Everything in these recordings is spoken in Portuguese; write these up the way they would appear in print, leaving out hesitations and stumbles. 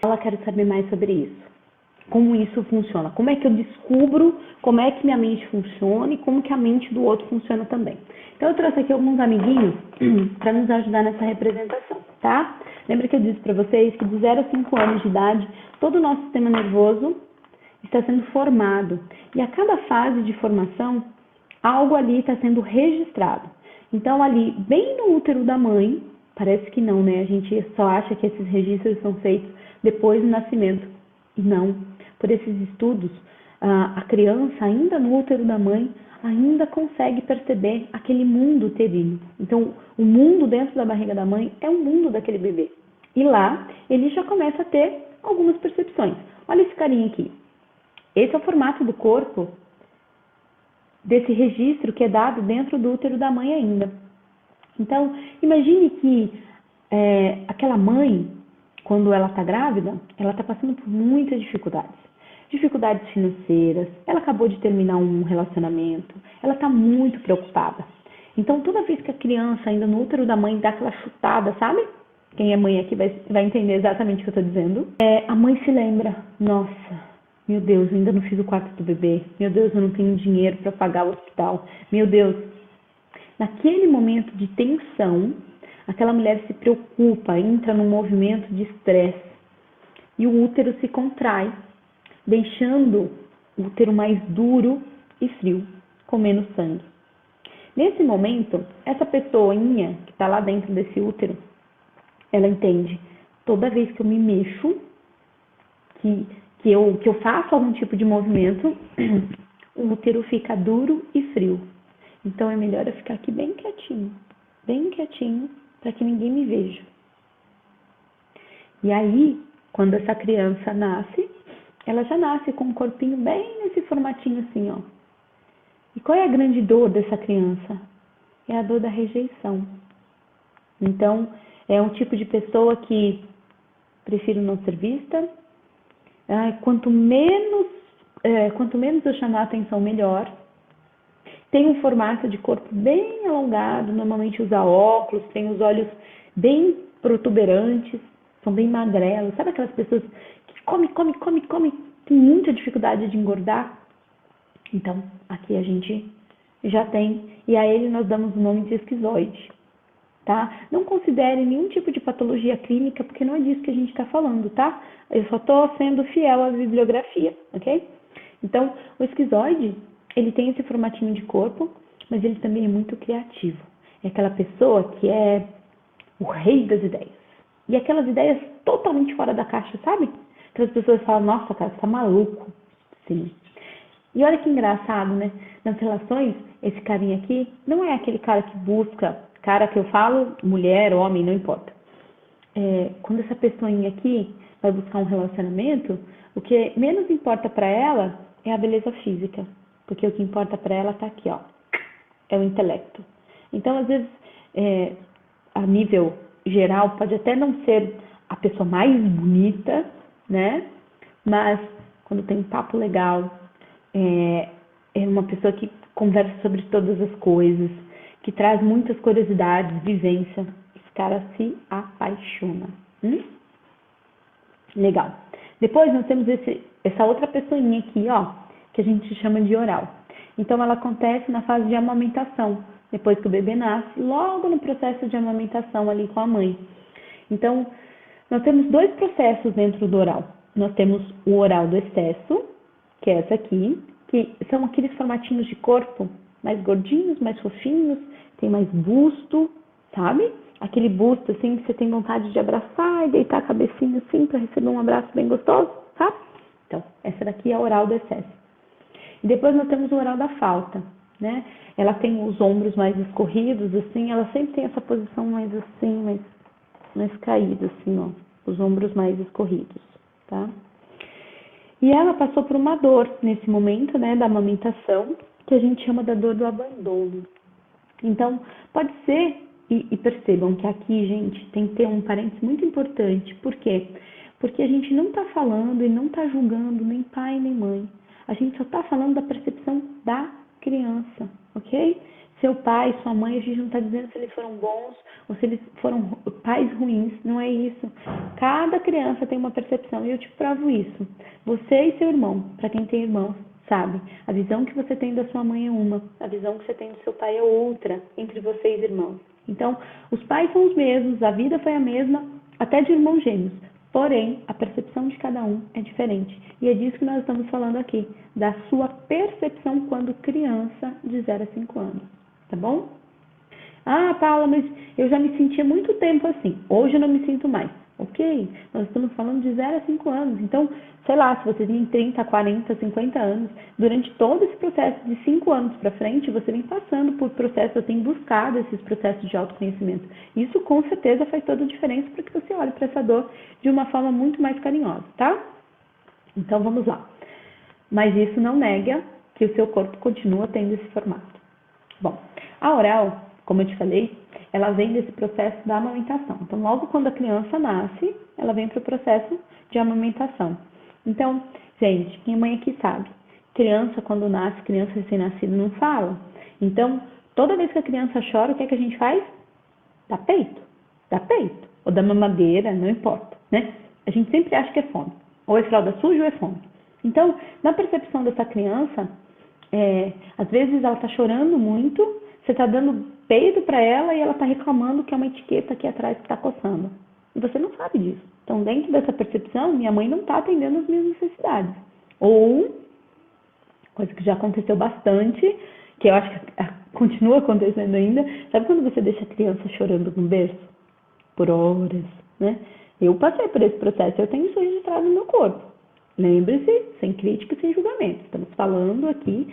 Ela quer saber mais sobre isso. Como isso funciona? Como é que eu descubro como é que minha mente funciona e como que a mente do outro funciona também. Então eu trouxe aqui alguns amiguinhos para nos ajudar nessa representação, tá? Lembra que eu disse para vocês que de 0 a 5 anos de idade, todo o nosso sistema nervoso está sendo formado. E a cada fase de formação, algo ali está sendo registrado. Então ali, bem no útero da mãe, parece que não, né? A gente só acha que esses registros são feitos depois do nascimento. E não. Por esses estudos, a criança ainda no útero da mãe ainda consegue perceber aquele mundo uterino. Então, o mundo dentro da barriga da mãe é o mundo daquele bebê. E lá, ele já começa a ter algumas percepções. Olha esse carinha aqui. Esse é o formato do corpo desse registro que é dado dentro do útero da mãe ainda. Então, imagine que aquela mãe, quando ela está grávida, ela está passando por muitas dificuldades. Dificuldades financeiras, ela acabou de terminar um relacionamento, ela está muito preocupada. Então, toda vez que a criança, ainda no útero da mãe, dá aquela chutada, sabe? Quem é mãe aqui vai entender exatamente o que eu estou dizendo. A mãe se lembra, nossa, meu Deus, eu ainda não fiz o quarto do bebê. Meu Deus, eu não tenho dinheiro para pagar o hospital. Meu Deus. Naquele momento de tensão, aquela mulher se preocupa, entra num movimento de estresse e o útero se contrai, deixando o útero mais duro e frio, com menos sangue. Nesse momento, essa pessoinha que está lá dentro desse útero, ela entende, toda vez que eu me mexo, que eu faço algum tipo de movimento, o útero fica duro e frio. Então é melhor eu ficar aqui bem quietinho, para que ninguém me veja. E aí, quando essa criança nasce, ela já nasce com um corpinho bem nesse formatinho assim, ó. E qual é a grande dor dessa criança? É a dor da rejeição. Então, é um tipo de pessoa que prefiro não ser vista. Quanto menos eu chamar a atenção, melhor. Tem um formato de corpo bem alongado, normalmente usa óculos, tem os olhos bem protuberantes, são bem magrelos. Sabe aquelas pessoas que come, tem muita dificuldade de engordar? Então, aqui a gente já tem, e a ele nós damos o nome de esquizoide, tá? Não considere nenhum tipo de patologia clínica, porque não é disso que a gente está falando, tá? Eu só estou sendo fiel à bibliografia, ok? Então, o esquizoide, ele tem esse formatinho de corpo, mas ele também é muito criativo. É aquela pessoa que é o rei das ideias. E aquelas ideias totalmente fora da caixa, sabe? Aquelas pessoas falam, nossa, cara, você tá maluco. Sim. E olha que engraçado, né? Nas relações, esse carinha aqui não é aquele cara que busca, cara que eu falo, mulher, homem, não importa. Quando essa pessoinha aqui vai buscar um relacionamento, o que menos importa para ela é a beleza física. Porque o que importa para ela tá aqui, ó. É o intelecto. Então, às vezes, a nível geral, pode até não ser a pessoa mais bonita, né? Mas, quando tem um papo legal, é uma pessoa que conversa sobre todas as coisas, que traz muitas curiosidades, vivência. Esse cara se apaixona. Legal. Depois, nós temos essa outra pessoinha aqui, ó, que a gente chama de oral. Então, ela acontece na fase de amamentação, depois que o bebê nasce, logo no processo de amamentação ali com a mãe. Então, nós temos dois processos dentro do oral. Nós temos o oral do excesso, que é essa aqui, que são aqueles formatinhos de corpo mais gordinhos, mais fofinhos, tem mais busto, sabe? Aquele busto assim que você tem vontade de abraçar e deitar a cabecinha assim para receber um abraço bem gostoso, sabe? Então, essa daqui é a oral do excesso. E depois nós temos o oral da falta, né? Ela tem os ombros mais escorridos, assim, ela sempre tem essa posição mais assim, mais caída, assim, ó. Os ombros mais escorridos, tá? E ela passou por uma dor nesse momento, né, da amamentação, que a gente chama da dor do abandono. Então, pode ser, e percebam que aqui, gente, tem que ter um parênteses muito importante. Por quê? Porque a gente não está falando e não está julgando nem pai nem mãe. A gente só está falando da percepção da criança, ok? seu pai, sua mãe, a gente não está dizendo se eles foram bons ou se eles foram pais ruins, não é isso. Cada criança tem uma percepção e eu te provo isso. Você e seu irmão, para quem tem irmãos, sabe? A visão que você tem da sua mãe é uma, a visão que você tem do seu pai é outra, entre vocês irmãos. Então, os pais são os mesmos, a vida foi a mesma, até de irmãos gêmeos. Porém, a percepção de cada um é diferente. E é disso que nós estamos falando aqui, da sua percepção quando criança de 0 a 5 anos. Tá bom? Ah, Paula, mas eu já me sentia muito tempo assim. Hoje eu não me sinto mais. Ok, nós estamos falando de 0 a 5 anos. Então, sei lá, se você tem 30, 40, 50 anos, durante todo esse processo de 5 anos para frente, você vem passando por processos, você tem buscado esses processos de autoconhecimento. Isso com certeza faz toda a diferença para que você olhe para essa dor de uma forma muito mais carinhosa, tá? Então, vamos lá. Mas isso não nega que o seu corpo continua tendo esse formato. Bom, a oral, como eu te falei, ela vem desse processo da amamentação. Então, logo quando a criança nasce, ela vem para o processo de amamentação. Então, gente, quem é mãe aqui sabe, criança quando nasce, criança recém-nascida não fala. Então, toda vez que a criança chora, o que é que a gente faz? Dá peito, ou dá mamadeira, não importa, né? A gente sempre acha que é fome, ou é fralda suja ou é fome. Então, na percepção dessa criança, às vezes ela está chorando muito, você está dando peito para ela e ela está reclamando que é uma etiqueta aqui atrás que está coçando. E você não sabe disso. Então, dentro dessa percepção, minha mãe não está atendendo as minhas necessidades. Ou, coisa que já aconteceu bastante, que eu acho que continua acontecendo ainda, sabe quando você deixa a criança chorando no berço? Por horas, né? Eu passei por esse processo, eu tenho isso registrado no meu corpo. Lembre-se, sem crítica e sem julgamento. Estamos falando aqui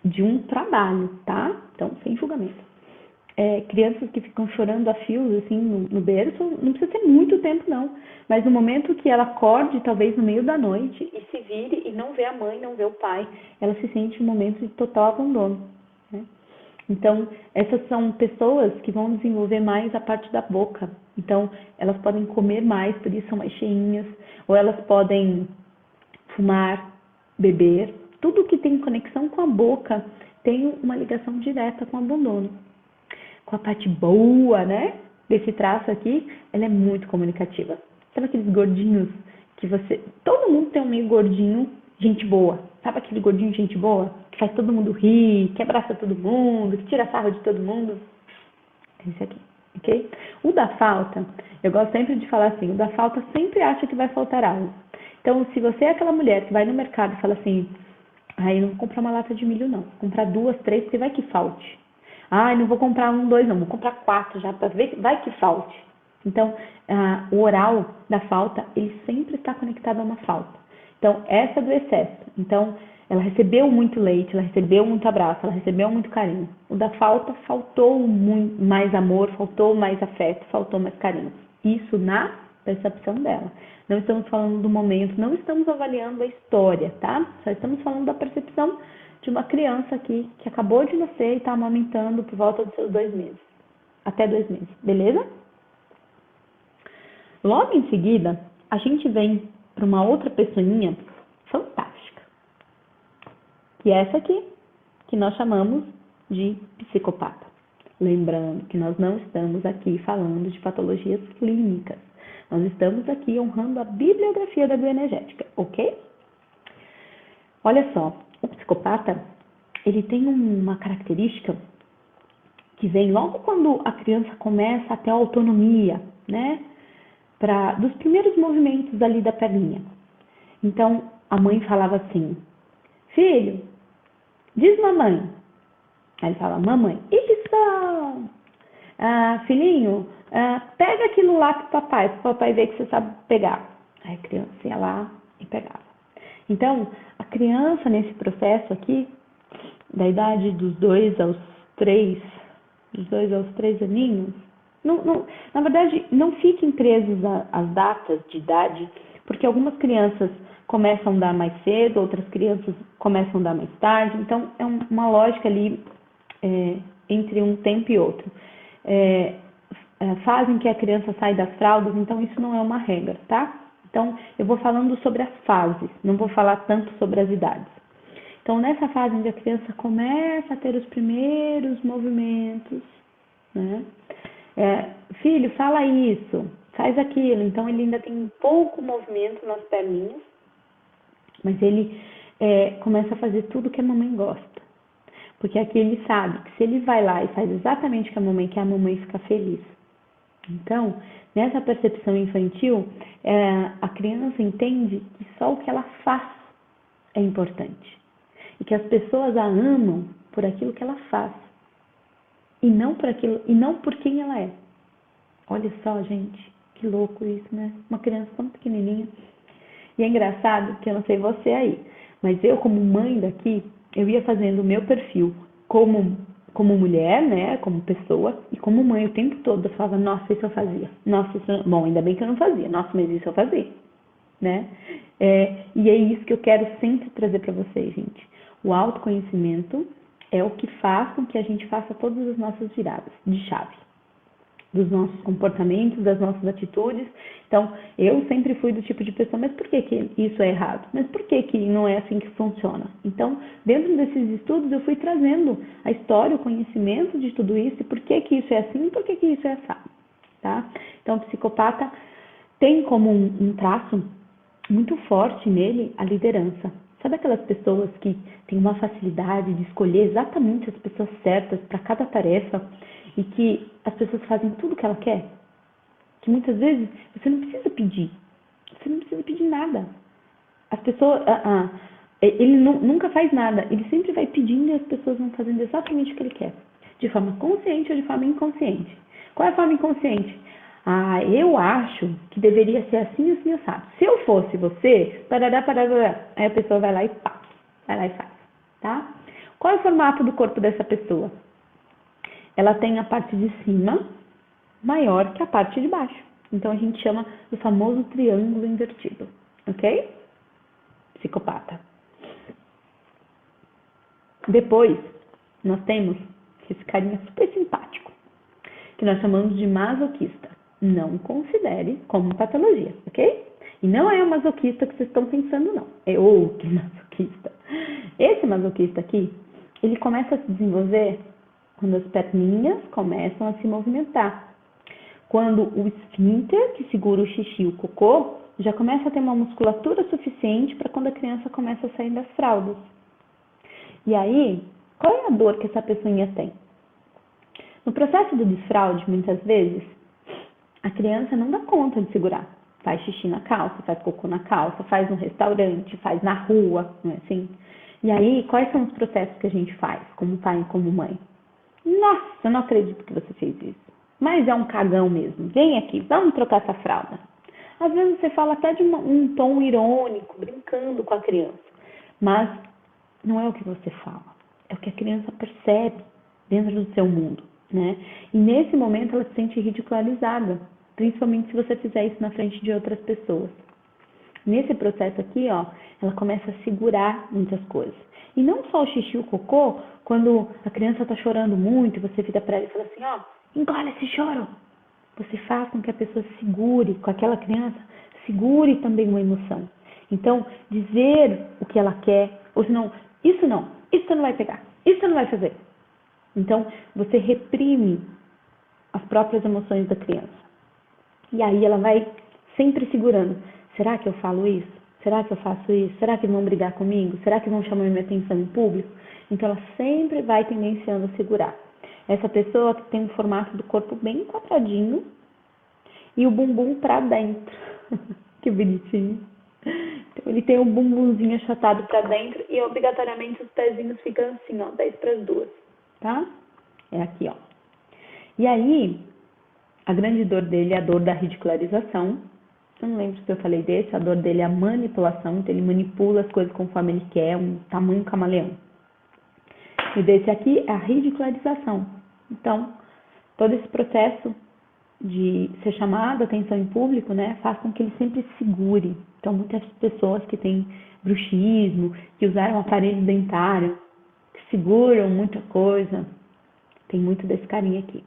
de um trabalho, tá? Então, sem julgamento. Crianças que ficam chorando a fios, assim, no berço, não precisa ter muito tempo, não. Mas no momento que ela acorde, talvez no meio da noite, e se vire e não vê a mãe, não vê o pai, ela se sente em um momento de total abandono, né? Então, essas são pessoas que vão desenvolver mais a parte da boca. Então, elas podem comer mais, por isso são mais cheinhas, ou elas podem fumar, beber. Tudo que tem conexão com a boca tem uma ligação direta com o abandono. Com a parte boa, né, desse traço aqui, ela é muito comunicativa. Sabe aqueles gordinhos que todo mundo tem um meio gordinho, gente boa. Sabe aquele gordinho gente boa? Que faz todo mundo rir, que abraça todo mundo, que tira sarro de todo mundo? Esse aqui, ok? O da falta, eu gosto sempre de falar assim, o da falta sempre acha que vai faltar algo. Então, se você é aquela mulher que vai no mercado e fala assim, eu não vou comprar uma lata de milho não, vou comprar 2, 3, porque vai que falte. Não vou comprar 1, 2 não, vou comprar 4 já, para ver, vai que falte. Então, o oral da falta, ele sempre está conectado a uma falta. Então, essa é do excesso. Então, ela recebeu muito leite, ela recebeu muito abraço, ela recebeu muito carinho. O da falta, faltou mais amor, faltou mais afeto, faltou mais carinho. Isso na percepção dela. Não estamos falando do momento, não estamos avaliando a história, tá? Só estamos falando da percepção de uma criança aqui que acabou de nascer e está amamentando por volta dos seus 2 meses. Até 2 meses, beleza? Logo em seguida, a gente vem para uma outra pessoinha fantástica. Que é essa aqui, que nós chamamos de psicopata. Lembrando que nós não estamos aqui falando de patologias clínicas. Nós estamos aqui honrando a bibliografia da bioenergética, ok? Olha só, o psicopata, ele tem uma característica que vem logo quando a criança começa a ter autonomia, né? Dos primeiros movimentos ali da perninha. Então, a mãe falava assim, filho, diz mamãe. Aí ele fala, mamãe, isso! Filhinho, pega aquilo lá pro papai ver que você sabe pegar. Aí a criança ia lá e pegava. Então, a criança nesse processo aqui, da idade dos 2 aos 3 aninhos, na verdade, não fiquem presos às datas de idade, porque algumas crianças começam a dar mais cedo, outras crianças começam a dar mais tarde, então é uma lógica ali entre um tempo e outro. Fazem que a criança saia das fraldas, então isso não é uma regra, tá? Então, eu vou falando sobre as fases, não vou falar tanto sobre as idades. Então, nessa fase onde a criança começa a ter os primeiros movimentos, né? Filho, fala isso, faz aquilo. Então, ele ainda tem um pouco movimento nas perninhas, mas ele começa a fazer tudo que a mamãe gosta. Porque aqui ele sabe que se ele vai lá e faz exatamente o que a mamãe quer, a mamãe fica feliz. Então, nessa percepção infantil, a criança entende que só o que ela faz é importante. E que as pessoas a amam por aquilo que ela faz. E não por quem ela é. Olha só, gente, que louco isso, né? Uma criança tão pequenininha. E é engraçado que eu não sei você aí, mas eu, como mãe daqui, eu ia fazendo o meu perfil como mulher, né, como pessoa, e como mãe o tempo todo. Eu falava, nossa, isso eu fazia. Nossa, isso... Bom, ainda bem que eu não fazia. Nossa, mas isso eu fazia, né? E é isso que eu quero sempre trazer para vocês, gente. O autoconhecimento é o que faz com que a gente faça todas as nossas viradas de chave. Dos nossos comportamentos, das nossas atitudes. Então, eu sempre fui do tipo de pessoa, mas por que isso é errado? Mas por que não é assim que funciona? Então, dentro desses estudos, eu fui trazendo a história, o conhecimento de tudo isso, e por que isso é assim e por que isso é assado, tá? Então, o psicopata tem como um traço muito forte nele a liderança. Sabe aquelas pessoas que têm uma facilidade de escolher exatamente as pessoas certas para cada tarefa e que as pessoas fazem tudo o que ela quer? Que muitas vezes você não precisa pedir. Você não precisa pedir nada. As pessoas... ele nunca faz nada. Ele sempre vai pedindo e as pessoas vão fazendo exatamente o que ele quer. De forma consciente ou de forma inconsciente. Qual é a forma inconsciente? Eu acho que deveria ser assim, assim, assado. Se eu fosse você, parará. Aí a pessoa vai lá e pá, vai lá e faz, tá? Qual é o formato do corpo dessa pessoa? Ela tem a parte de cima maior que a parte de baixo. Então, a gente chama do famoso triângulo invertido, ok? Psicopata. Depois, nós temos esse carinha super simpático, que nós chamamos de masoquista. Não considere como patologia, ok? E não é o masoquista que vocês estão pensando, não. É outro masoquista. Esse masoquista aqui, ele começa a se desenvolver quando as perninhas começam a se movimentar. Quando o esfíncter, que segura o xixi e o cocô, já começa a ter uma musculatura suficiente para quando a criança começa a sair das fraldas. E aí, qual é a dor que essa pessoinha tem? No processo do desfraude, muitas vezes, a criança não dá conta de segurar. Faz xixi na calça, faz cocô na calça, faz no restaurante, faz na rua, não é assim? E aí, quais são os processos que a gente faz, como pai e como mãe? Nossa, eu não acredito que você fez isso. Mas é um cagão mesmo. Vem aqui, vamos trocar essa fralda. Às vezes você fala até de um tom irônico, brincando com a criança. Mas não é o que você fala. É o que a criança percebe dentro do seu mundo, né? E nesse momento ela se sente ridicularizada. Principalmente se você fizer isso na frente de outras pessoas. Nesse processo aqui, ó, ela começa a segurar muitas coisas. E não só o xixi e o cocô, quando a criança está chorando muito, você vira para ela e fala assim, ó, engole esse choro. Você faz com que a pessoa segure, com aquela criança, segure também uma emoção. Então, dizer o que ela quer, ou senão, isso você não vai pegar, isso você não vai fazer. Então, você reprime as próprias emoções da criança. E aí ela vai sempre segurando. Será que eu falo isso? Será que eu faço isso? Será que vão brigar comigo? Será que vão chamar minha atenção em público? Então ela sempre vai tendenciando a segurar. Essa pessoa que tem um formato do corpo bem quadradinho e o bumbum para dentro. Que bonitinho. Então ele tem o bumbumzinho achatado para dentro e obrigatoriamente os pezinhos ficam assim, ó, 10 para as 2, tá? É aqui, ó. E aí, a grande dor dele é a dor da ridicularização. Eu não lembro se eu falei desse. A dor dele é a manipulação. Então, ele manipula as coisas conforme ele quer. Um tamanho camaleão. E desse aqui é a ridicularização. Então, todo esse processo de ser chamado a atenção em público, né, faz com que ele sempre segure. Então, muitas pessoas que têm bruxismo, que usaram aparelho dentário, que seguram muita coisa, tem muito desse carinha aqui.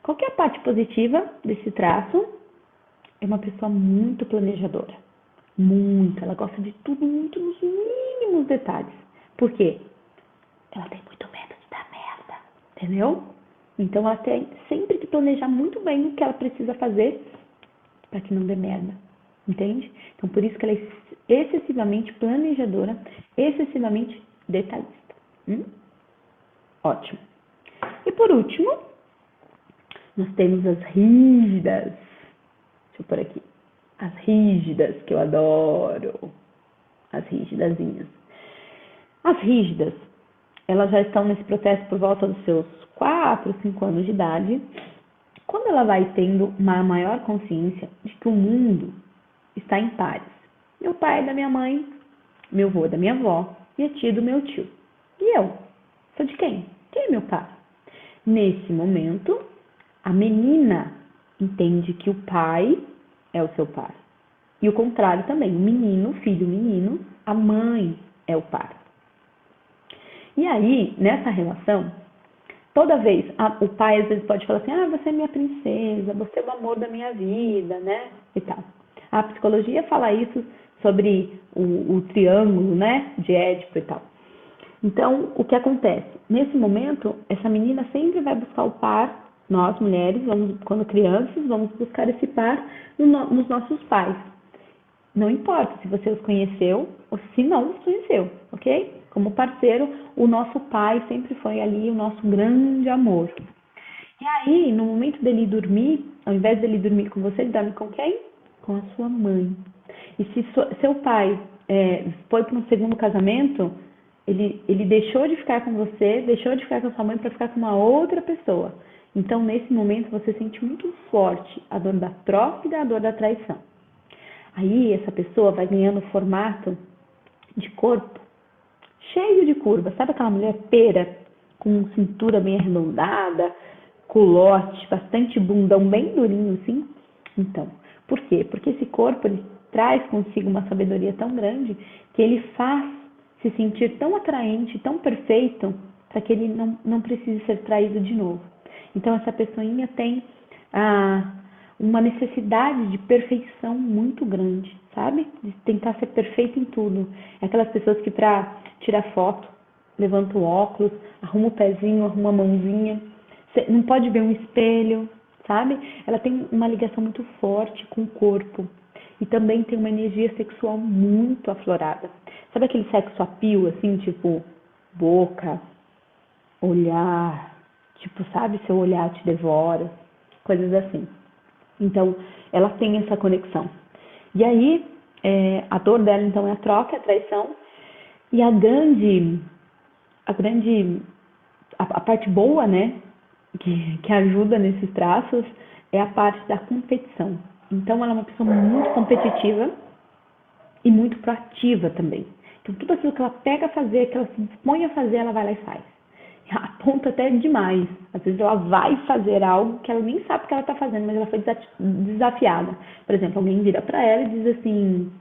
Qual que é a parte positiva desse traço? É uma pessoa muito planejadora. Muito. Ela gosta de tudo muito nos mínimos detalhes. Por quê? Ela tem muito medo de dar merda, entendeu? Então ela tem sempre que planejar muito bem o que ela precisa fazer para que não dê merda, entende? Então por isso que ela é excessivamente planejadora, excessivamente detalhista. Ótimo. E por último, nós temos as rígidas. Deixa eu pôr aqui. As rígidas, que eu adoro. As rígidazinhas. As rígidas, elas já estão nesse processo por volta dos seus 4, 5 anos de idade, quando ela vai tendo uma maior consciência de que o mundo está em pares. Meu pai é da minha mãe, meu avô é da minha avó, e a tia do meu tio. E eu? Sou de quem? Quem é meu pai? Nesse momento, a menina entende que o pai é o seu pai. E o contrário também, o menino, o filho menino, a mãe é o pai. E aí, nessa relação, toda vez, o pai às vezes pode falar assim, você é minha princesa, você é o amor da minha vida, né? E tal. A psicologia fala isso sobre o triângulo, né? De Édipo e tal. Então, o que acontece? Nesse momento, essa menina sempre vai buscar o par, nós mulheres, quando crianças, vamos buscar esse par nos nossos pais. Não importa se você os conheceu ou se não os conheceu, ok? Como parceiro, o nosso pai sempre foi ali o nosso grande amor. E aí, no momento dele dormir, ao invés dele dormir com você, ele dorme com quem? Com a sua mãe. E se seu pai foi para um segundo casamento, ele deixou de ficar com você, deixou de ficar com a sua mãe para ficar com uma outra pessoa. Então, nesse momento, você sente muito forte a dor da troca e a dor da traição. Aí, essa pessoa vai ganhando formato de corpo cheio de curvas. Sabe aquela mulher pera, com cintura bem arredondada, culote, bastante bundão bem durinho assim? Então, por quê? Porque esse corpo, ele traz consigo uma sabedoria tão grande que ele faz se sentir tão atraente, tão perfeito, para que ele não precise ser traído de novo. Então, essa pessoinha tem uma necessidade de perfeição muito grande, sabe? De tentar ser perfeito em tudo. É aquelas pessoas que para tirar foto, levanta o óculos, arruma o pezinho, arruma a mãozinha, não pode ver um espelho, sabe? Ela tem uma ligação muito forte com o corpo e também tem uma energia sexual muito aflorada. Sabe aquele sexo appeal, assim, tipo boca, olhar, tipo, sabe, seu olhar te devora, coisas assim. Então, ela tem essa conexão. E aí, a dor dela, então, é a troca, a traição. E a parte boa, né, que ajuda nesses traços, é a parte da competição. Então, ela é uma pessoa muito competitiva e muito proativa também. Então, tudo aquilo que ela pega a fazer, que ela se dispõe a fazer, ela vai lá e faz. A ponto até demais. Às vezes ela vai fazer algo que ela nem sabe o que ela está fazendo, mas ela foi desafiada. Por exemplo, alguém vira para ela e diz assim,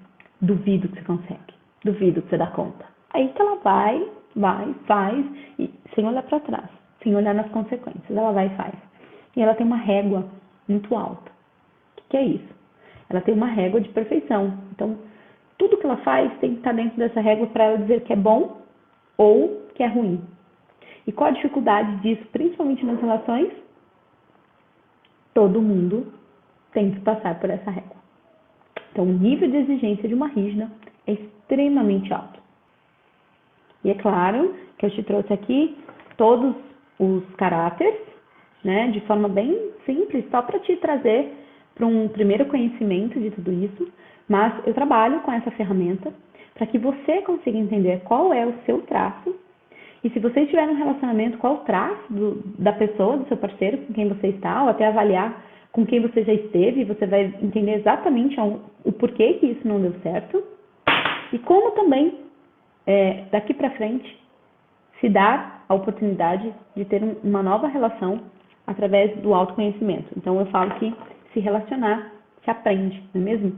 duvido que você consegue, duvido que você dá conta. Aí que ela vai, faz, e sem olhar para trás, sem olhar nas consequências, ela vai e faz. E ela tem uma régua muito alta. O que é isso? Ela tem uma régua de perfeição. Então, tudo que ela faz tem que estar dentro dessa régua para ela dizer que é bom ou que é ruim. E qual a dificuldade disso, principalmente nas relações? Todo mundo tem que passar por essa régua. Então, o nível de exigência de uma rígida é extremamente alto. E é claro que eu te trouxe aqui todos os caráteres, né, de forma bem simples, só para te trazer para um primeiro conhecimento de tudo isso. Mas eu trabalho com essa ferramenta para que você consiga entender qual é o seu traço. E se você estiver num relacionamento, qual o traço da pessoa, do seu parceiro, com quem você está, ou até avaliar com quem você já esteve, você vai entender exatamente o porquê que isso não deu certo. E como também, daqui para frente, se dar a oportunidade de ter uma nova relação através do autoconhecimento. Então, eu falo que se relacionar se aprende, não é mesmo?